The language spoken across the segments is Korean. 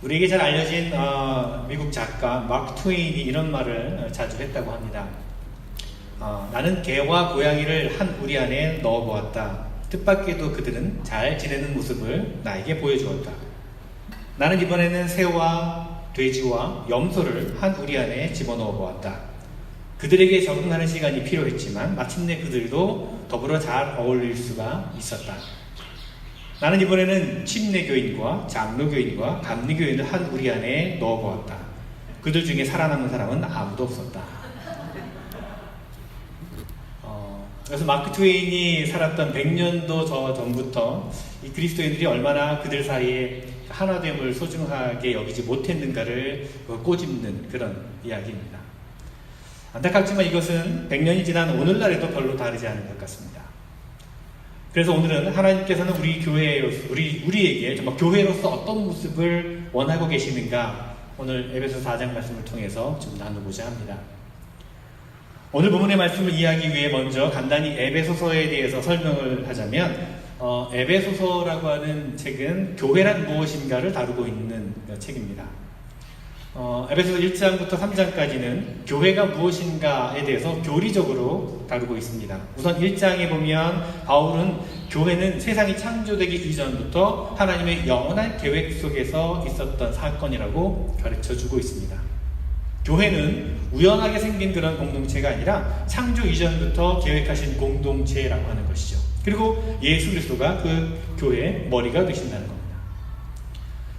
우리에게 잘 알려진 미국 작가 마크 트웨인이 이런 말을 자주 했다고 합니다. 나는 개와 고양이를 한 우리 안에 넣어보았다. 뜻밖에도 그들은 잘 지내는 모습을 나에게 보여주었다. 나는 이번에는 새와 돼지와 염소를 한 우리 안에 집어넣어 보았다. 그들에게 적응하는 시간이 필요했지만 마침내 그들도 더불어 잘 어울릴 수가 있었다. 나는 이번에는 침례교인과 장로교인과 감리교인을 한 우리 안에 넣어보았다. 그들 중에 살아남은 사람은 아무도 없었다. 그래서 마크 트웨인이 살았던 100년도 전부터 이 그리스도인들이 얼마나 그들 사이에 하나됨을 소중하게 여기지 못했는가를 꼬집는 그런 이야기입니다. 안타깝지만 이것은 100년이 지난 오늘날에도 별로 다르지 않은 것 같습니다. 그래서 오늘은 하나님께서는 우리 교회로서, 우리에게 정말 교회로서 어떤 모습을 원하고 계시는가, 오늘 에베소 4장 말씀을 통해서 좀 나누고자 합니다. 오늘 본문의 말씀을 이해하기 위해 먼저 간단히 에베소서에 대해서 설명을 하자면, 에베소서라고 하는 책은 교회란 무엇인가를 다루고 있는 책입니다. 에베소서 1장부터 3장까지는 교회가 무엇인가에 대해서 교리적으로 다루고 있습니다. 우선 1장에 보면 바울은 교회는 세상이 창조되기 이전부터 하나님의 영원한 계획 속에서 있었던 사건이라고 가르쳐주고 있습니다. 교회는 우연하게 생긴 그런 공동체가 아니라 창조 이전부터 계획하신 공동체라고 하는 것이죠. 그리고 예수 그리스도가 그 교회의 머리가 되신다는 겁니다.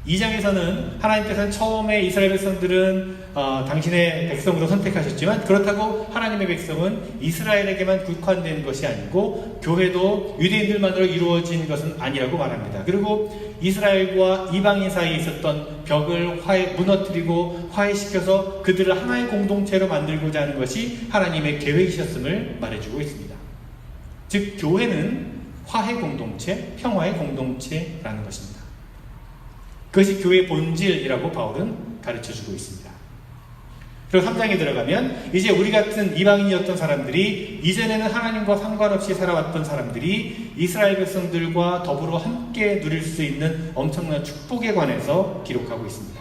2장에서는 하나님께서는 처음에 이스라엘 백성들은 당신의 백성으로 선택하셨지만, 그렇다고 하나님의 백성은 이스라엘에게만 국한된 것이 아니고 교회도 유대인들만으로 이루어진 것은 아니라고 말합니다. 그리고 이스라엘과 이방인 사이에 있었던 벽을 무너뜨리고 화해시켜서 그들을 하나의 공동체로 만들고자 하는 것이 하나님의 계획이셨음을 말해주고 있습니다. 즉 교회는 화해 공동체, 평화의 공동체라는 것입니다. 그것이 교회의 본질이라고 바울은 가르쳐주고 있습니다. 그리고 3장에 들어가면 이제 우리 같은 이방인이었던 사람들이, 이전에는 하나님과 상관없이 살아왔던 사람들이 이스라엘 백성들과 더불어 함께 누릴 수 있는 엄청난 축복에 관해서 기록하고 있습니다.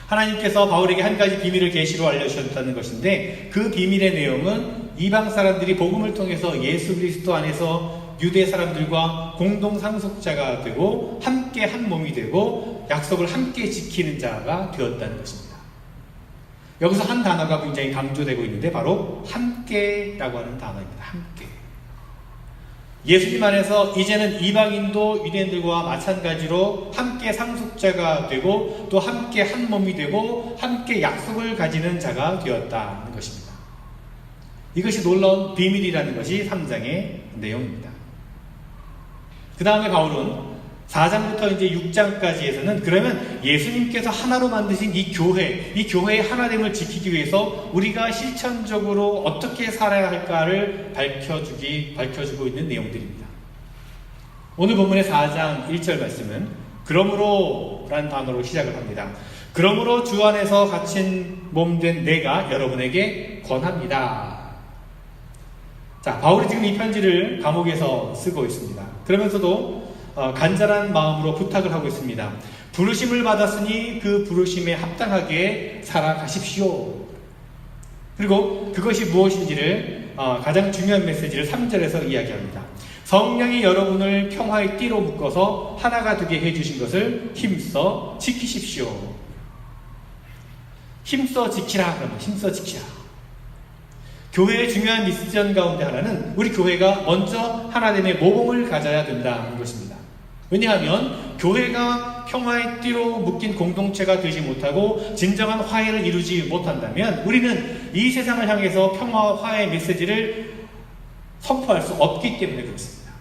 하나님께서 바울에게 한 가지 비밀을 계시로 알려주셨다는 것인데, 그 비밀의 내용은 이방 사람들이 복음을 통해서 예수 그리스도 안에서 유대 사람들과 공동 상속자가 되고 함께 한 몸이 되고 약속을 함께 지키는 자가 되었다는 것입니다. 여기서 한 단어가 굉장히 강조되고 있는데 바로 함께라고 하는 단어입니다. 함께. 예수님 안에서 이제는 이방인도 유대인들과 마찬가지로 함께 상속자가 되고 또 함께 한 몸이 되고 함께 약속을 가지는 자가 되었다는 것입니다. 이것이 놀라운 비밀이라는 것이 3장의 내용입니다. 그 다음에 바울은 4장부터 이제 6장까지에서는 그러면 예수님께서 하나로 만드신 이 교회의 하나됨을 지키기 위해서 우리가 실천적으로 어떻게 살아야 할까를 밝혀주고 있는 내용들입니다. 오늘 본문의 4장 1절 말씀은 그러므로 라는 단어로 시작을 합니다. 그러므로 주 안에서 갇힌 몸 된 내가 여러분에게 권합니다. 자, 바울이 지금 이 편지를 감옥에서 쓰고 있습니다. 그러면서도 간절한 마음으로 부탁을 하고 있습니다. 부르심을 받았으니 그 부르심에 합당하게 살아가십시오. 그리고 그것이 무엇인지를 가장 중요한 메시지를 3절에서 이야기합니다. 성령이 여러분을 평화의 띠로 묶어서 하나가 되게 해주신 것을 힘써 지키십시오. 힘써 지키라. 그러면 힘써 지키라. 교회의 중요한 미션 가운데 하나는 우리 교회가 먼저 하나됨의 모범을 가져야 된다는 것입니다. 왜냐하면 교회가 평화의 띠로 묶인 공동체가 되지 못하고 진정한 화해를 이루지 못한다면 우리는 이 세상을 향해서 평화와 화해의 메시지를 선포할 수 없기 때문에 그렇습니다.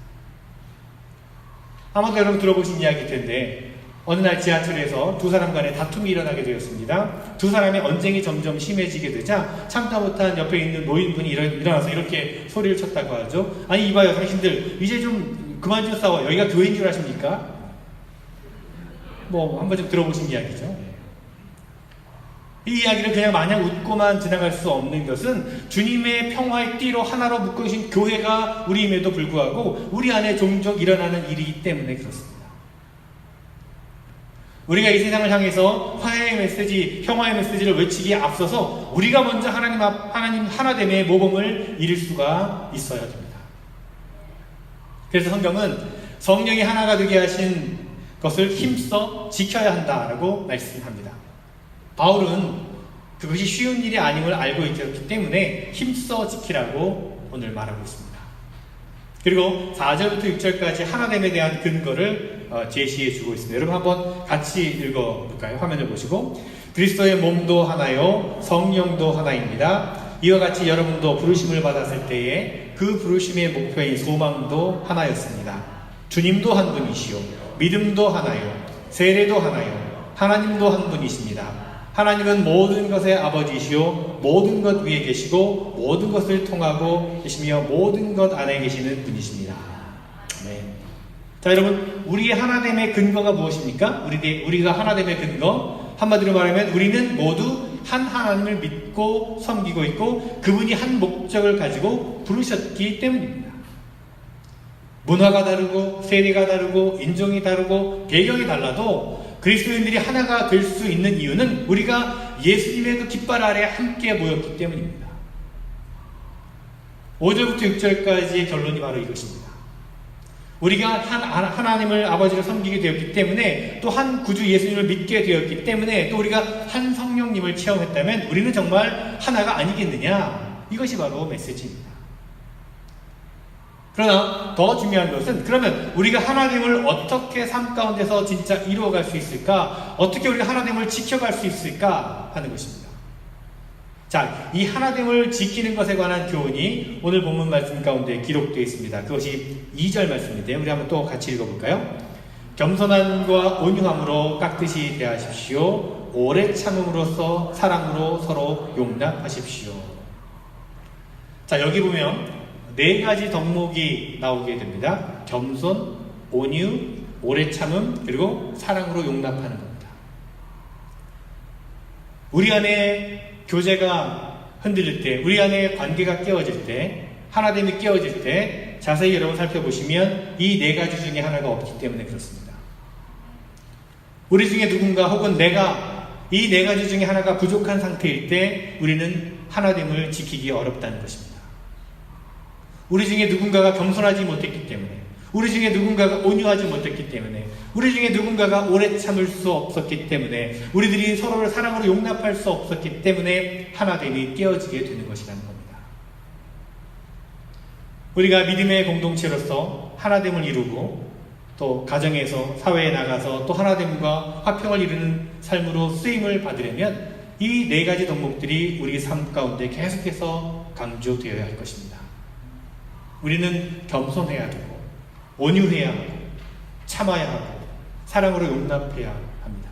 아마도 여러분 들어보신 이야기일 텐데, 어느 날 지하철에서 두 사람 간에 다툼이 일어나게 되었습니다. 두 사람의 언쟁이 점점 심해지게 되자 참다 못한 옆에 있는 노인분이 일어나서 이렇게 소리를 쳤다고 하죠. 아니 이봐요, 당신들 이제 좀 그만 좀 싸워. 여기가 교회인 줄 아십니까? 한 번 좀 들어보신 이야기죠. 이 이야기를 그냥 마냥 웃고만 지나갈 수 없는 것은 주님의 평화의 띠로 하나로 묶어주신 교회가 우리임에도 불구하고 우리 안에 종종 일어나는 일이기 때문에 그렇습니다. 우리가 이 세상을 향해서 화해의 메시지, 평화의 메시지를 외치기에 앞서서 우리가 먼저 하나님 하나됨의 모범을 이룰 수가 있어야 됩니다. 그래서 성경은 성령이 하나가 되게 하신 것을 힘써 지켜야 한다라고 말씀합니다. 바울은 그것이 쉬운 일이 아님을 알고 있기 때문에 힘써 지키라고 오늘 말하고 있습니다. 그리고 4절부터 6절까지 하나됨에 대한 근거를 제시해 주고 있습니다. 여러분 한번 같이 읽어볼까요? 화면을 보시고, 그리스도의 몸도 하나요 성령도 하나입니다. 이와 같이 여러분도 부르심을 받았을 때에 그 부르심의 목표인 소망도 하나였습니다. 주님도 한 분이시요 믿음도 하나요 세례도 하나요 하나님도 한 분이십니다. 하나님은 모든 것의 아버지시요 모든 것 위에 계시고 모든 것을 통하고 계시며 모든 것 안에 계시는 분이십니다. 네. 자, 여러분, 우리의 하나됨의 근거가 무엇입니까? 우리가 하나됨의 근거, 한마디로 말하면 우리는 모두 한 하나님을 믿고 섬기고 있고 그분이 한 목적을 가지고 부르셨기 때문입니다. 문화가 다르고 세대가 다르고 인종이 다르고 배경이 달라도 그리스도인들이 하나가 될 수 있는 이유는 우리가 예수님의 그 깃발 아래 함께 모였기 때문입니다. 5절부터 6절까지의 결론이 바로 이것입니다. 우리가 하나님을 아버지를 섬기게 되었기 때문에 또 한 구주 예수님을 믿게 되었기 때문에 또 우리가 한 성령님을 체험했다면 우리는 정말 하나가 아니겠느냐, 이것이 바로 메시지입니다. 그러나 더 중요한 것은, 그러면 우리가 하나님을 어떻게 삶 가운데서 진짜 이루어갈 수 있을까? 어떻게 우리가 하나님을 지켜갈 수 있을까? 하는 것입니다. 자, 이 하나됨을 지키는 것에 관한 교훈이 오늘 본문 말씀 가운데 기록되어 있습니다. 그것이 2절 말씀인데요. 우리 한번 또 같이 읽어볼까요? 겸손함과 온유함으로 깍듯이 대하십시오. 오래 참음으로써 사랑으로 서로 용납하십시오. 자, 여기 보면 4가지 덕목이 나오게 됩니다. 겸손, 온유, 오래 참음, 그리고 사랑으로 용납하는 겁니다. 우리 안에 교제가 흔들릴 때, 우리 안에 관계가 깨어질 때, 하나됨이 깨어질 때 자세히 여러분 살펴보시면 이 4가지 중에 하나가 없기 때문에 그렇습니다. 우리 중에 누군가 혹은 내가 이 4가지 중에 하나가 부족한 상태일 때 우리는 하나됨을 지키기 어렵다는 것입니다. 우리 중에 누군가가 겸손하지 못했기 때문에, 우리 중에 누군가가 온유하지 못했기 때문에, 우리 중에 누군가가 오래 참을 수 없었기 때문에, 우리들이 서로를 사랑으로 용납할 수 없었기 때문에 하나됨이 깨어지게 되는 것이라는 겁니다. 우리가 믿음의 공동체로서 하나됨을 이루고 또 가정에서 사회에 나가서 또 하나됨과 화평을 이루는 삶으로 쓰임을 받으려면 이 4가지 덕목들이 우리 삶 가운데 계속해서 강조되어야 할 것입니다. 우리는 겸손해야 되고 온유해야 하고 참아야 하고 사랑으로 용납해야 합니다.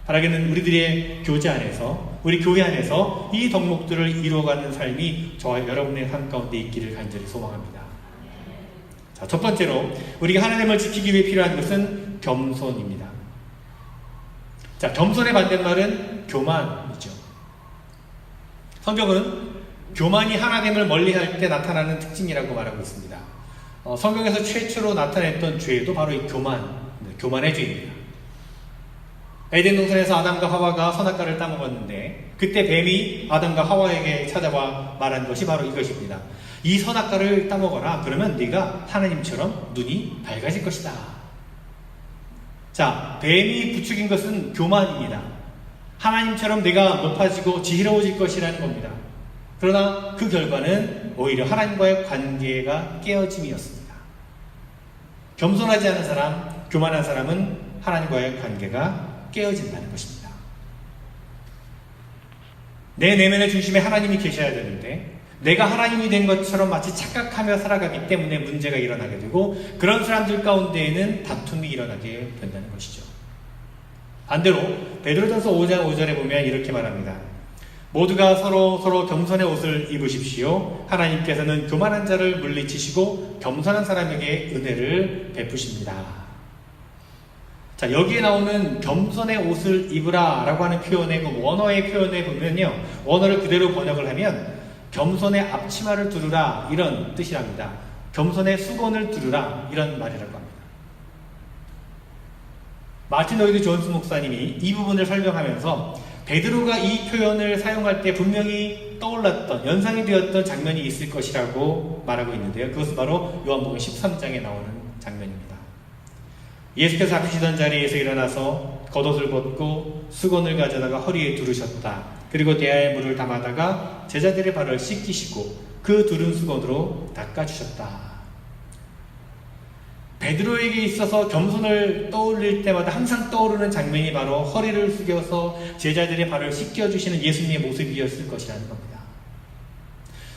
바라기는 우리들의 교제 안에서, 우리 교회 안에서 이 덕목들을 이루어가는 삶이 저와 여러분의 삶 가운데 있기를 간절히 소망합니다. 자, 첫 번째로 우리가 하나님을 지키기 위해 필요한 것은 겸손입니다. 자, 겸손의 반대말은 교만이죠. 성경은 교만이 하나됨을 멀리할 때 나타나는 특징이라고 말하고 있습니다. 성경에서 최초로 나타냈던 죄도 바로 이 교만의 죄입니다. 에덴 동산에서 아담과 하와가 선악과를 따먹었는데 그때 뱀이 아담과 하와에게 찾아와 말한 것이 바로 이것입니다. 이 선악과를 따먹어라. 그러면 네가 하나님처럼 눈이 밝아질 것이다. 자, 뱀이 부추긴 것은 교만입니다. 하나님처럼 내가 높아지고 지혜로워질 것이라는 겁니다. 그러나 그 결과는 오히려 하나님과의 관계가 깨어짐이었습니다. 겸손하지 않은 사람, 교만한 사람은 하나님과의 관계가 깨어진다는 것입니다. 내 내면의 중심에 하나님이 계셔야 되는데 내가 하나님이 된 것처럼 마치 착각하며 살아가기 때문에 문제가 일어나게 되고 그런 사람들 가운데에는 다툼이 일어나게 된다는 것이죠. 반대로 베드로전서 5장 5절에 보면 이렇게 말합니다. 모두가 서로 겸손의 옷을 입으십시오. 하나님께서는 교만한 자를 물리치시고 겸손한 사람에게 은혜를 베푸십니다. 자, 여기에 나오는 겸손의 옷을 입으라 라고 하는 표현의 그 원어의 표현에 보면요, 원어를 그대로 번역을 하면 겸손의 앞치마를 두르라 이런 뜻이랍니다. 겸손의 수건을 두르라 이런 말이라고 합니다. 마틴 로이드 존스 목사님이 이 부분을 설명하면서 베드로가 이 표현을 사용할 때 분명히 떠올랐던, 연상이 되었던 장면이 있을 것이라고 말하고 있는데요. 그것은 바로 요한복음 13장에 나오는 장면입니다. 예수께서 아프시던 자리에서 일어나서 겉옷을 벗고 수건을 가져다가 허리에 두르셨다. 그리고 대야에 물을 담아다가 제자들의 발을 씻기시고 그 두른 수건으로 닦아주셨다. 베드로에게 있어서 겸손을 떠올릴 때마다 항상 떠오르는 장면이 바로 허리를 숙여서 제자들의 발을 씻겨주시는 예수님의 모습이었을 것이라는 겁니다.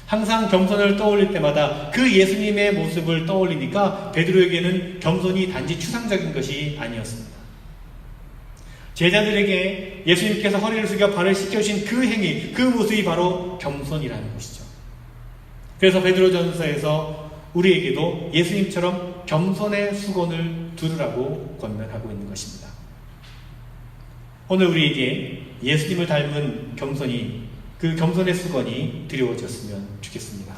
항상 겸손을 떠올릴 때마다 그 예수님의 모습을 떠올리니까 베드로에게는 겸손이 단지 추상적인 것이 아니었습니다. 제자들에게 예수님께서 허리를 숙여 발을 씻겨주신 그 행위, 그 모습이 바로 겸손이라는 것이죠. 그래서 베드로전서에서 우리에게도 예수님처럼 겸손의 수건을 두르라고 권면하고 있는 것입니다. 오늘 우리에게 예수님을 닮은 겸손이, 그 겸손의 수건이 드리워졌으면 좋겠습니다.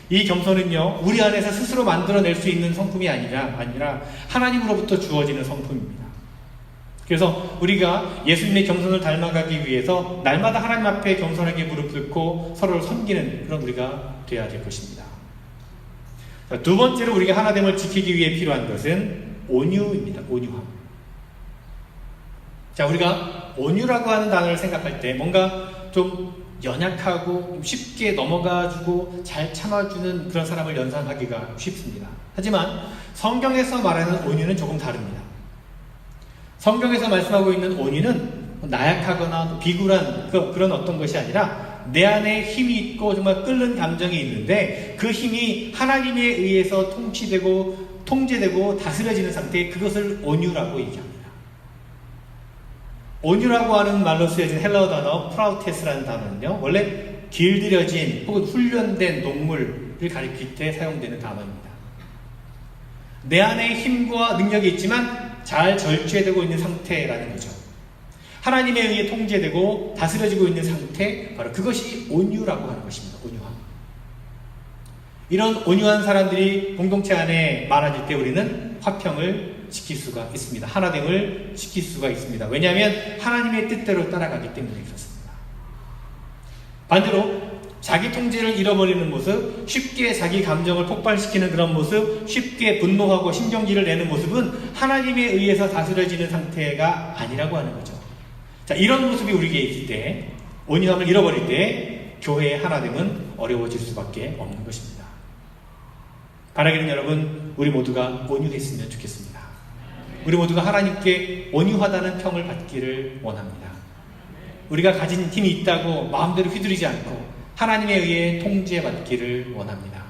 이 겸손은요, 우리 안에서 스스로 만들어낼 수 있는 성품이 아니라 하나님으로부터 주어지는 성품입니다. 그래서 우리가 예수님의 겸손을 닮아가기 위해서 날마다 하나님 앞에 겸손하게 무릎 꿇고 서로를 섬기는 그런 우리가 되어야 될 것입니다. 두 번째로 우리가 하나됨을 지키기 위해 필요한 것은 온유입니다. 온유함. 자, 우리가 온유라고 하는 단어를 생각할 때 뭔가 좀 연약하고 쉽게 넘어가주고 잘 참아주는 그런 사람을 연상하기가 쉽습니다. 하지만 성경에서 말하는 온유는 조금 다릅니다. 성경에서 말씀하고 있는 온유는 나약하거나 비굴한 그런 어떤 것이 아니라 내 안에 힘이 있고 정말 끓는 감정이 있는데 그 힘이 하나님에 의해서 통제되고 다스려지는 상태, 그것을 온유라고 얘기합니다. 온유라고 하는 말로 쓰여진 헬라어 단어 프라우테스라는 단어는요, 원래 길들여진 혹은 훈련된 동물을 가리킬 때 사용되는 단어입니다. 내 안에 힘과 능력이 있지만 잘 절제되고 있는 상태라는 거죠. 하나님에 의해 통제되고 다스려지고 있는 상태, 바로 그것이 온유라고 하는 것입니다. 온유함. 이런 온유한 사람들이 공동체 안에 많아질 때 우리는 화평을 지킬 수가 있습니다. 하나됨을 지킬 수가 있습니다. 왜냐하면 하나님의 뜻대로 따라가기 때문에 그렇습니다. 반대로 자기 통제를 잃어버리는 모습, 쉽게 자기 감정을 폭발시키는 그런 모습, 쉽게 분노하고 신경질을 내는 모습은 하나님에 의해서 다스려지는 상태가 아니라고 하는 거죠. 자, 이런 모습이 우리에게 있을 때, 온유함을 잃어버릴 때 교회의 하나됨은 어려워질 수밖에 없는 것입니다. 바라기는 여러분, 우리 모두가 온유했으면 좋겠습니다. 우리 모두가 하나님께 온유하다는 평을 받기를 원합니다. 우리가 가진 힘이 있다고 마음대로 휘두르지 않고 하나님에 의해 통제받기를 원합니다.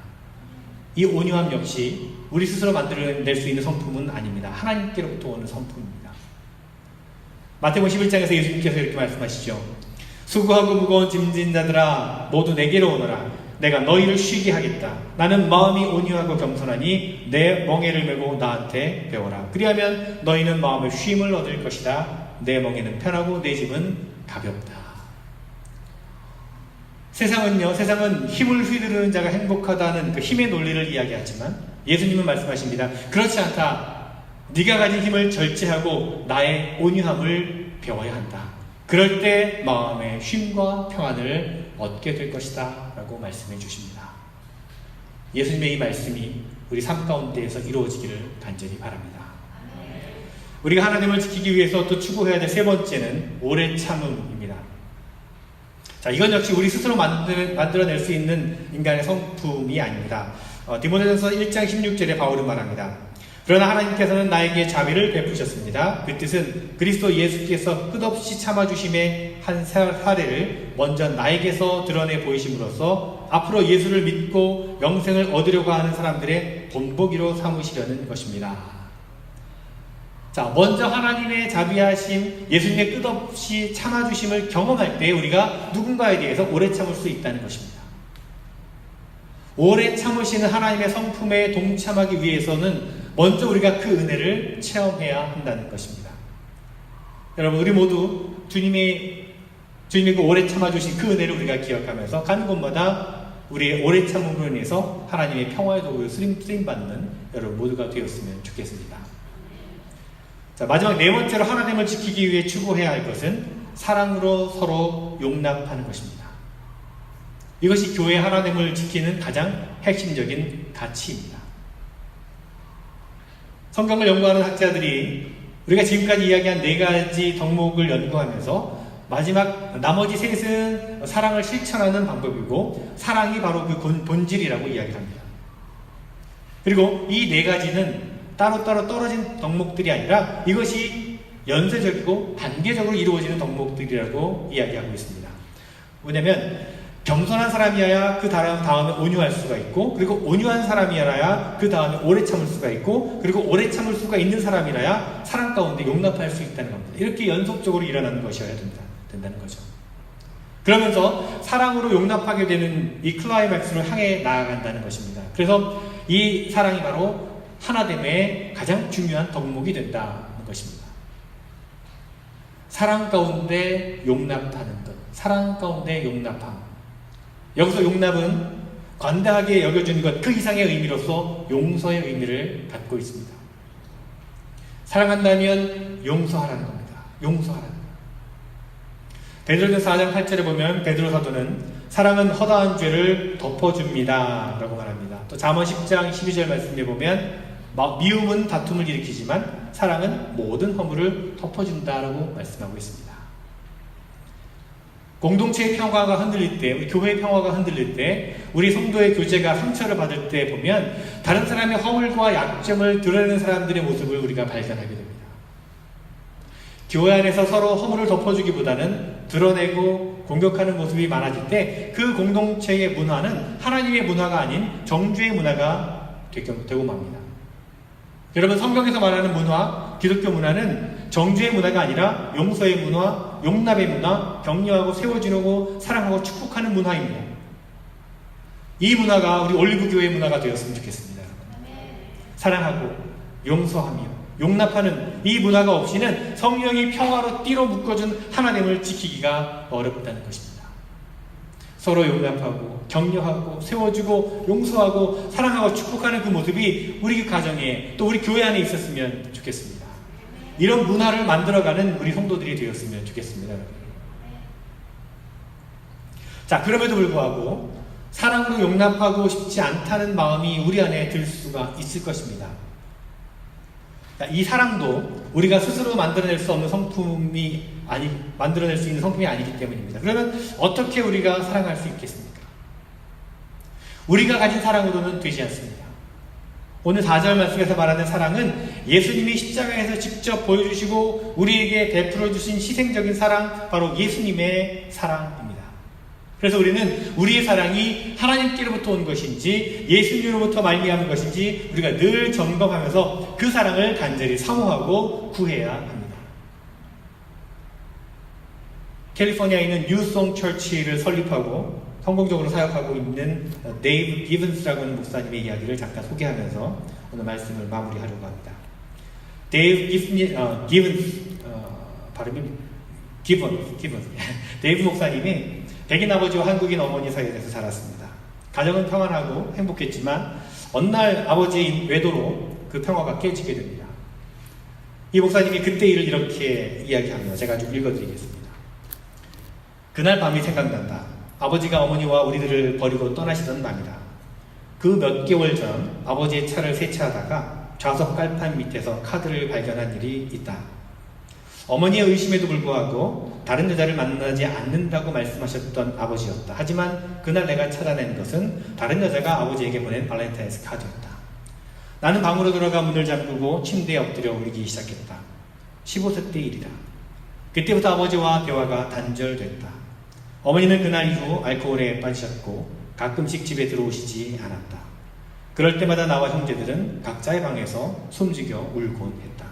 이 온유함 역시 우리 스스로 만들어낼 수 있는 성품은 아닙니다. 하나님께로부터 오는 성품입니다. 마태복음 11장에서 예수님께서 이렇게 말씀하시죠. 수고하고 무거운 짐진 자들아 모두 내게로 오너라. 내가 너희를 쉬게 하겠다. 나는 마음이 온유하고 겸손하니 내 멍에를 메고 나한테 배워라. 그리하면 너희는 마음의 쉼을 얻을 것이다. 내 멍에는 편하고 내 짐은 가볍다. 세상은 힘을 휘두르는 자가 행복하다는 그 힘의 논리를 이야기하지만 예수님은 말씀하십니다. 그렇지 않다. 네가 가진 힘을 절제하고 나의 온유함을 배워야 한다. 그럴 때 마음의 쉼과 평안을 얻게 될 것이다 라고 말씀해 주십니다. 예수님의 이 말씀이 우리 삶 가운데에서 이루어지기를 간절히 바랍니다. 우리가 하나님을 지키기 위해서 또 추구해야 될 세 번째는 오래 참음입니다. 자, 이건 역시 우리 스스로 만들어낼 수 있는 인간의 성품이 아닙니다. 디모데전서 1장 16절에 바울은 말합니다. 그러나 하나님께서는 나에게 자비를 베푸셨습니다. 그 뜻은 그리스도 예수께서 끝없이 참아주심의 한 사례를 먼저 나에게서 드러내 보이심으로써 앞으로 예수를 믿고 영생을 얻으려고 하는 사람들의 본보기로 삼으시려는 것입니다. 자, 먼저 하나님의 자비하심, 예수님의 끝없이 참아주심을 경험할 때 우리가 누군가에 대해서 오래 참을 수 있다는 것입니다. 오래 참으시는 하나님의 성품에 동참하기 위해서는 먼저 우리가 그 은혜를 체험해야 한다는 것입니다. 여러분, 우리 모두 주님이 그 오래 참아주신 그 은혜를 우리가 기억하면서 가는 곳마다 우리의 오래 참음으로 인해서 하나님의 평화의 도구로 쓰임받는 여러분 모두가 되었으면 좋겠습니다. 자, 마지막 네 번째로 하나님을 지키기 위해 추구해야 할 것은 사랑으로 서로 용납하는 것입니다. 이것이 교회 하나님을 지키는 가장 핵심적인 가치입니다. 성경을 연구하는 학자들이 우리가 지금까지 이야기한 네 가지 덕목을 연구하면서 마지막 나머지 셋은 사랑을 실천하는 방법이고 사랑이 바로 그 본질이라고 이야기를 합니다. 그리고 이 네 가지는 따로따로 떨어진 덕목들이 아니라 이것이 연쇄적이고 단계적으로 이루어지는 덕목들이라고 이야기하고 있습니다. 왜냐하면 겸손한 사람이어야 그 다음에 온유할 수가 있고, 그리고 온유한 사람이어야 그 다음에 오래 참을 수가 있고, 그리고 오래 참을 수가 있는 사람이라야 사랑 가운데 용납할 수 있다는 겁니다. 이렇게 연속적으로 일어나는 것이어야 된다는 거죠. 그러면서 사랑으로 용납하게 되는 이 클라이맥스를 향해 나아간다는 것입니다. 그래서 이 사랑이 바로 하나됨의 가장 중요한 덕목이 된다는 것입니다. 사랑 가운데 용납하는 것, 사랑 가운데 용납함. 여기서 용납은 관대하게 여겨주는 것 그 이상의 의미로서 용서의 의미를 갖고 있습니다. 사랑한다면 용서하라는 겁니다. 용서하라는 것. 베드로전서 4장 8절에 보면 베드로 사도는 사랑은 허다한 죄를 덮어줍니다 라고 말합니다. 또 잠언 10장 12절 말씀에 보면 미움은 다툼을 일으키지만 사랑은 모든 허물을 덮어준다라고 말씀하고 있습니다. 공동체의 평화가 흔들릴 때, 우리 교회의 평화가 흔들릴 때, 우리 성도의 교제가 상처를 받을 때 보면 다른 사람의 허물과 약점을 드러내는 사람들의 모습을 우리가 발견하게 됩니다. 교회 안에서 서로 허물을 덮어주기보다는 드러내고 공격하는 모습이 많아질 때 그 공동체의 문화는 하나님의 문화가 아닌 정죄의 문화가 되고 맙니다. 여러분, 성경에서 말하는 문화, 기독교 문화는 정죄의 문화가 아니라 용서의 문화, 용납의 문화, 격려하고 세워주고 사랑하고 축복하는 문화입니다. 이 문화가 우리 올리브교회의 문화가 되었으면 좋겠습니다. 사랑하고 용서하며 용납하는 이 문화가 없이는 성령이 평화로 띠로 묶어준 하나님을 지키기가 어렵다는 것입니다. 서로 용납하고 격려하고 세워주고 용서하고 사랑하고 축복하는 그 모습이 우리 가정에 또 우리 교회 안에 있었으면 좋겠습니다. 이런 문화를 만들어가는 우리 성도들이 되었으면 좋겠습니다. 자, 그럼에도 불구하고 사랑으로 용납하고 싶지 않다는 마음이 우리 안에 들 수가 있을 것입니다. 이 사랑도 우리가 스스로 만들어낼 수 없는 만들어낼 수 있는 성품이 아니기 때문입니다. 그러면 어떻게 우리가 사랑할 수 있겠습니까? 우리가 가진 사랑으로는 되지 않습니다. 오늘 4절 말씀에서 말하는 사랑은 예수님이 십자가에서 직접 보여주시고 우리에게 베풀어 주신 희생적인 사랑, 바로 예수님의 사랑입니다. 그래서 우리는 우리의 사랑이 하나님께로부터 온 것인지 예수님으로부터 말미암은 것인지 우리가 늘 점검하면서 그 사랑을 간절히 사모하고 구해야 합니다. 캘리포니아에 있는 뉴송 처치를 설립하고 성공적으로 사역하고 있는 데이브 기븐스라고 하는 목사님의 이야기를 잠깐 소개하면서 오늘 말씀을 마무리하려고 합니다. 데이브 기븐스, 발음이 기븐스. 데이브 목사님이 백인 아버지와 한국인 어머니 사이에서 자랐습니다. 가정은 평안하고 행복했지만 어느 날 아버지의 외도로 그 평화가 깨지게 됩니다. 이 목사님이 그때 일을 이렇게 이야기하며 제가 좀 읽어드리겠습니다. 그날 밤이 생각난다. 아버지가 어머니와 우리들을 버리고 떠나시던 밤이다. 그 몇 개월 전 아버지의 차를 세차하다가 좌석 깔판 밑에서 카드를 발견한 일이 있다. 어머니의 의심에도 불구하고 다른 여자를 만나지 않는다고 말씀하셨던 아버지였다. 하지만 그날 내가 찾아낸 것은 다른 여자가 아버지에게 보낸 발렌타인스 카드였다. 나는 방으로 들어가 문을 잠그고 침대에 엎드려 울기 시작했다. 15세 때 일이다. 그때부터 아버지와 대화가 단절됐다. 어머니는 그날 이후 알코올에 빠지셨고 가끔씩 집에 들어오시지 않았다. 그럴 때마다 나와 형제들은 각자의 방에서 숨지겨 울곤 했다.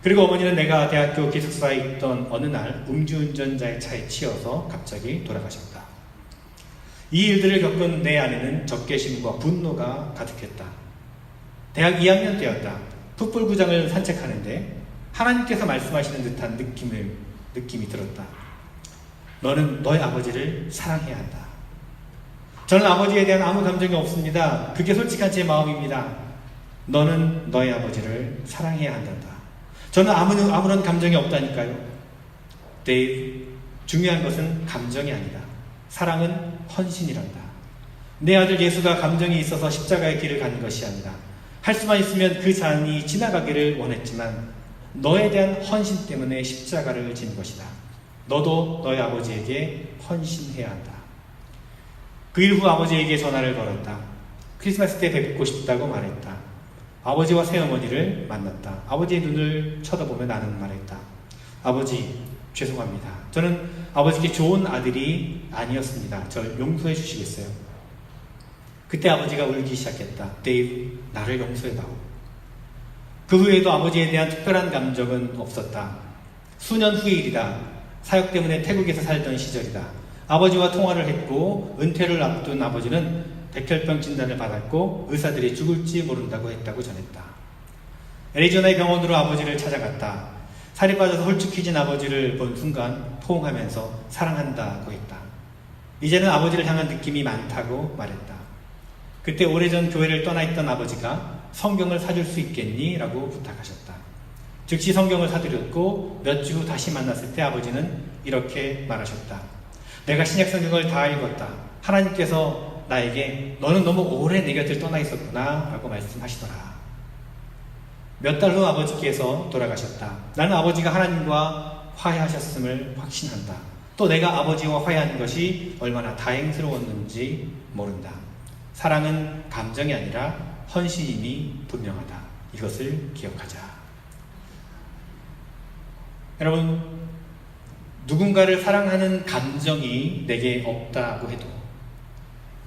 그리고 어머니는 내가 대학교 기숙사에 있던 어느 날 음주운전자의 차에 치여서 갑자기 돌아가셨다. 이 일들을 겪은 내 안에는 적개심과 분노가 가득했다. 대학 2학년 때였다. 풋볼구장을 산책하는데 하나님께서 말씀하시는 듯한 느낌이 들었다. 너는 너의 아버지를 사랑해야 한다. 저는 아버지에 대한 아무 감정이 없습니다. 그게 솔직한 제 마음입니다. 너는 너의 아버지를 사랑해야 한다. 저는 아무런 감정이 없다니까요. 데이브, 중요한 것은 감정이 아니다. 사랑은 헌신이란다. 내 아들 예수가 감정이 있어서 십자가의 길을 간 것이 아니라 할 수만 있으면 그 잔이 지나가기를 원했지만 너에 대한 헌신 때문에 십자가를 진 것이다. 너도 너의 아버지에게 헌신해야 한다. 그 일 후 아버지에게 전화를 걸었다. 크리스마스 때 뵙고 싶다고 말했다. 아버지와 새어머니를 만났다. 아버지의 눈을 쳐다보며 나는 말했다. 아버지, 죄송합니다. 저는 아버지께 좋은 아들이 아니었습니다. 저를 용서해 주시겠어요? 그때 아버지가 울기 시작했다. 데이브, 나를 용서해다오. 그 후에도 아버지에 대한 특별한 감정은 없었다. 수년 후의 일이다. 사역 때문에 태국에서 살던 시절이다. 아버지와 통화를 했고 은퇴를 앞둔 아버지는 백혈병 진단을 받았고 의사들이 죽을지 모른다고 했다고 전했다. 애리조나의 병원으로 아버지를 찾아갔다. 살이 빠져서 홀쭉해진 아버지를 본 순간 포옹하면서 사랑한다고 했다. 이제는 아버지를 향한 느낌이 많다고 말했다. 그때 오래전 교회를 떠나 있던 아버지가 성경을 사줄 수 있겠니? 라고 부탁하셨다. 즉시 성경을 사드렸고 몇 주 후 다시 만났을 때 아버지는 이렇게 말하셨다. 내가 신약 성경을 다 읽었다. 하나님께서 나에게 너는 너무 오래 내 곁을 떠나 있었구나 라고 말씀하시더라. 몇 달 후 아버지께서 돌아가셨다. 나는 아버지가 하나님과 화해하셨음을 확신한다. 또 내가 아버지와 화해한 것이 얼마나 다행스러웠는지 모른다. 사랑은 감정이 아니라 헌신임이 분명하다. 이것을 기억하자. 여러분, 누군가를 사랑하는 감정이 내게 없다고 해도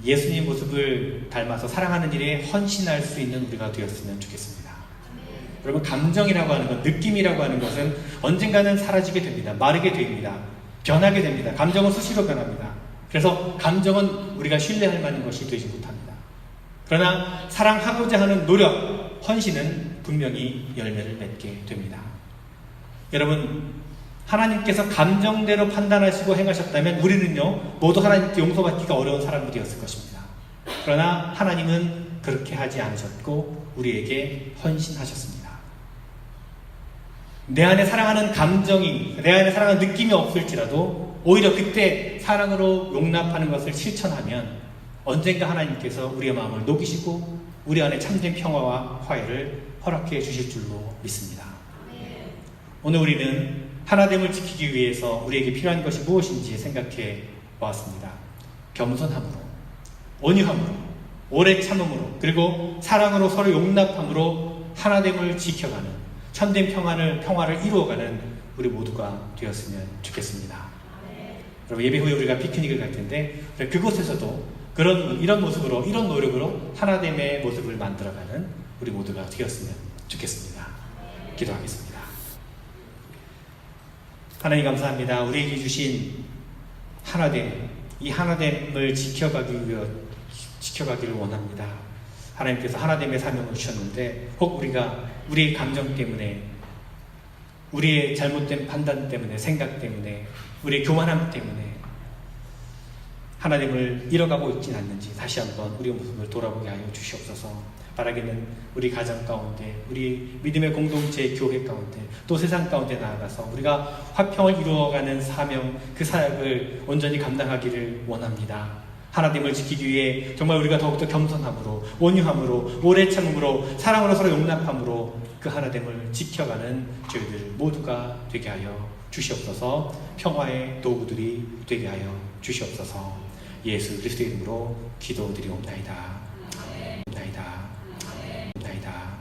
예수님 모습을 닮아서 사랑하는 일에 헌신할 수 있는 우리가 되었으면 좋겠습니다. 여러분, 감정이라고 하는 것, 느낌이라고 하는 것은 언젠가는 사라지게 됩니다. 마르게 됩니다. 변하게 됩니다. 감정은 수시로 변합니다. 그래서 감정은 우리가 신뢰할 만한 것이 되지 못합니다. 그러나 사랑하고자 하는 노력, 헌신은 분명히 열매를 맺게 됩니다. 여러분, 하나님께서 감정대로 판단하시고 행하셨다면 우리는요, 모두 하나님께 용서받기가 어려운 사람들이었을 것입니다. 그러나 하나님은 그렇게 하지 않으셨고 우리에게 헌신하셨습니다. 내 안에 사랑하는 감정이, 내 안에 사랑하는 느낌이 없을지라도 오히려 그때 사랑으로 용납하는 것을 실천하면 언젠가 하나님께서 우리의 마음을 녹이시고 우리 안에 참된 평화와 화해를 허락해 주실 줄로 믿습니다. 오늘 우리는 하나됨을 지키기 위해서 우리에게 필요한 것이 무엇인지 생각해 보았습니다. 겸손함으로, 온유함으로, 오래 참음으로, 그리고 사랑으로 서로 용납함으로 하나됨을 지켜가는 참된 평화를 이루어가는 우리 모두가 되었으면 좋겠습니다. 여러분, 예배 후에 우리가 피크닉을 갈 텐데 그곳에서도 이런 모습으로, 이런 노력으로 하나됨의 모습을 만들어가는 우리 모두가 되었으면 좋겠습니다. 기도하겠습니다. 하나님 감사합니다. 우리에게 주신 하나됨, 이 하나됨을 지켜가기를 원합니다. 하나님께서 하나됨의 사명을 주셨는데 혹 우리가 우리의 감정 때문에, 우리의 잘못된 판단 때문에, 생각 때문에, 우리의 교만함 때문에 하나님을 잃어가고 있진 않는지 다시 한번 우리의 모습을 돌아보게 하여 주시옵소서. 바라기는 우리 가정 가운데, 우리 믿음의 공동체 교회 가운데, 또 세상 가운데 나아가서 우리가 화평을 이루어가는 사명, 그 사역을 온전히 감당하기를 원합니다. 하나님을 지키기 위해 정말 우리가 더욱더 겸손함으로, 온유함으로, 오래 참음으로, 사랑으로 서로 용납함으로 그 하나됨을 지켜가는 저희들 모두가 되게 하여 주시옵소서. 평화의 도구들이 되게 하여 주시옵소서. 예수 그리스도의 이름으로 기도드리옵나이다.